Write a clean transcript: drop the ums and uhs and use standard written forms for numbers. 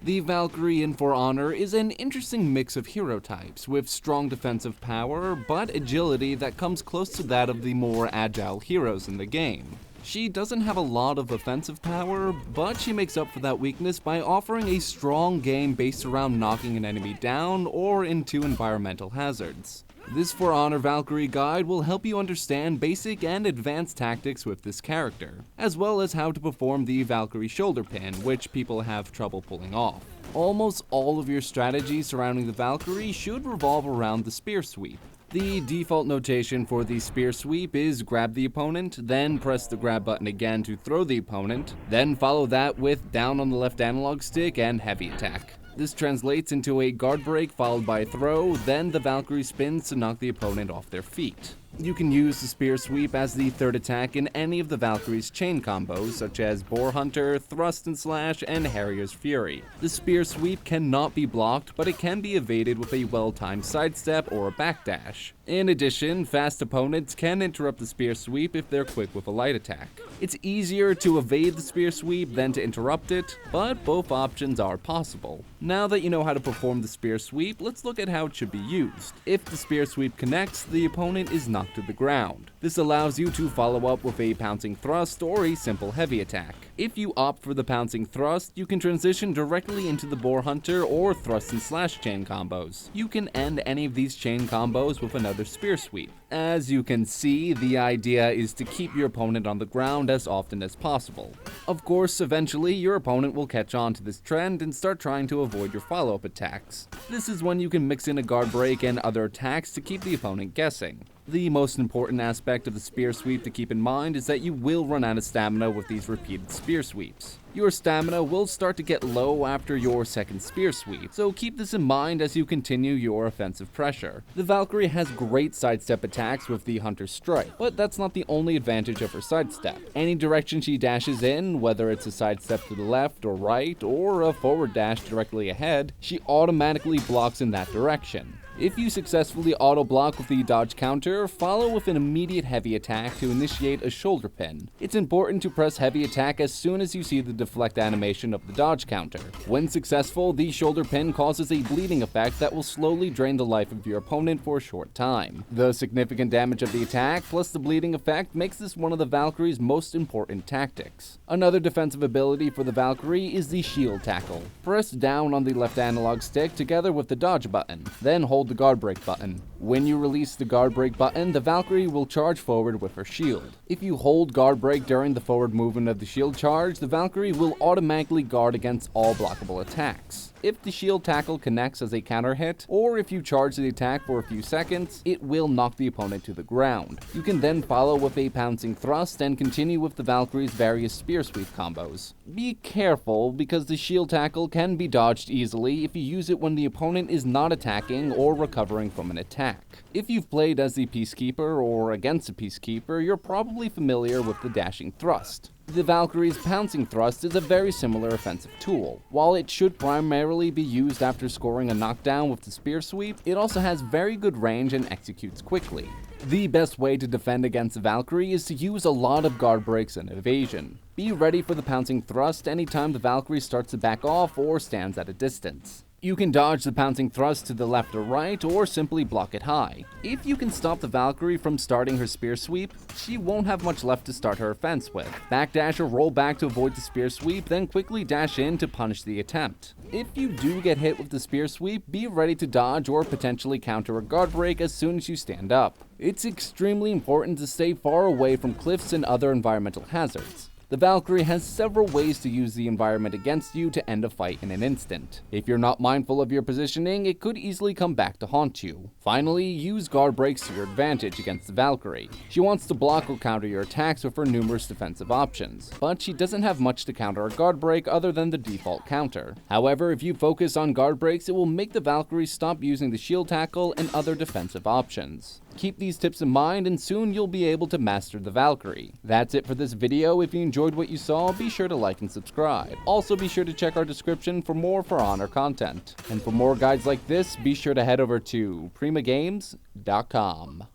The Valkyrie in For Honor is an interesting mix of hero types, with strong defensive power, but agility that comes close to that of the more agile heroes in the game. She doesn't have a lot of offensive power, but she makes up for that weakness by offering a strong game based around knocking an enemy down or into environmental hazards. This For Honor Valkyrie guide will help you understand basic and advanced tactics with this character, as well as how to perform the Valkyrie Shoulder Pin, which people have trouble pulling off. Almost all of your strategy surrounding the Valkyrie should revolve around the spear sweep. The default notation for the spear sweep is grab the opponent, then press the grab button again to throw the opponent, then follow that with down on the left analog stick and heavy attack. This translates into a guard break followed by a throw, then the Valkyrie spins to knock the opponent off their feet. You can use the spear sweep as the third attack in any of the Valkyrie's chain combos, such as Boar Hunter, Thrust and Slash, and Harrier's Fury. The spear sweep cannot be blocked, but it can be evaded with a well-timed sidestep or a backdash. In addition, fast opponents can interrupt the spear sweep if they're quick with a light attack. It's easier to evade the spear sweep than to interrupt it, but both options are possible. Now that you know how to perform the spear sweep, let's look at how it should be used. If the spear sweep connects, the opponent is knocked to the ground. This allows you to follow up with a Pouncing Thrust or a simple heavy attack. If you opt for the Pouncing Thrust, you can transition directly into the Boar Hunter or Thrust and Slash chain combos. You can end any of these chain combos with another spear sweep. As you can see, the idea is to keep your opponent on the ground as often as possible. Of course, eventually your opponent will catch on to this trend and start trying to avoid your follow-up attacks. This is when you can mix in a guard break and other attacks to keep the opponent guessing. The most important aspect of the spear sweep to keep in mind is that you will run out of stamina with these repeated spear sweeps. Your stamina will start to get low after your second spear sweep, so keep this in mind as you continue your offensive pressure. The Valkyrie has great sidestep attacks with the Hunter's Strike, but that's not the only advantage of her sidestep. Any direction she dashes in, whether it's a sidestep to the left or right, or a forward dash directly ahead, she automatically blocks in that direction. If you successfully auto-block with the dodge counter, follow with an immediate heavy attack to initiate a shoulder pin. It's important to press heavy attack as soon as you see the deflect animation of the dodge counter. When successful, the shoulder pin causes a bleeding effect that will slowly drain the life of your opponent for a short time. The significant damage of the attack plus the bleeding effect makes this one of the Valkyrie's most important tactics. Another defensive ability for the Valkyrie is the shield tackle. Press down on the left analog stick together with the dodge button, then hold the guard break button. When you release the guard break button, the Valkyrie will charge forward with her shield. If you hold guard break during the forward movement of the shield charge, the Valkyrie will automatically guard against all blockable attacks. If the shield tackle connects as a counter hit, or if you charge the attack for a few seconds, it will knock the opponent to the ground. You can then follow with a Pouncing Thrust and continue with the Valkyrie's various spear sweep combos. Be careful, because the shield tackle can be dodged easily if you use it when the opponent is not attacking or recovering from an attack. If you've played as the Peacekeeper or against a Peacekeeper, you're probably familiar with the Dashing Thrust. The Valkyrie's Pouncing Thrust is a very similar offensive tool. While it should primarily be used after scoring a knockdown with the spear sweep, it also has very good range and executes quickly. The best way to defend against the Valkyrie is to use a lot of guard breaks and evasion. Be ready for the Pouncing Thrust anytime the Valkyrie starts to back off or stands at a distance. You can dodge the Pouncing Thrust to the left or right, or simply block it high. If you can stop the Valkyrie from starting her spear sweep, she won't have much left to start her offense with. Backdash or roll back to avoid the spear sweep, then quickly dash in to punish the attempt. If you do get hit with the spear sweep, be ready to dodge or potentially counter a guard break as soon as you stand up. It's extremely important to stay far away from cliffs and other environmental hazards. The Valkyrie has several ways to use the environment against you to end a fight in an instant. If you're not mindful of your positioning, it could easily come back to haunt you. Finally, use guard breaks to your advantage against the Valkyrie. She wants to block or counter your attacks with her numerous defensive options, but she doesn't have much to counter a guard break other than the default counter. However, if you focus on guard breaks, it will make the Valkyrie stop using the shield tackle and other defensive options. Keep these tips in mind and soon you'll be able to master the Valkyrie. That's it for this video. If you enjoyed what you saw, be sure to like and subscribe. Also be sure to check our description for more For Honor content. And for more guides like this, be sure to head over to primagames.com.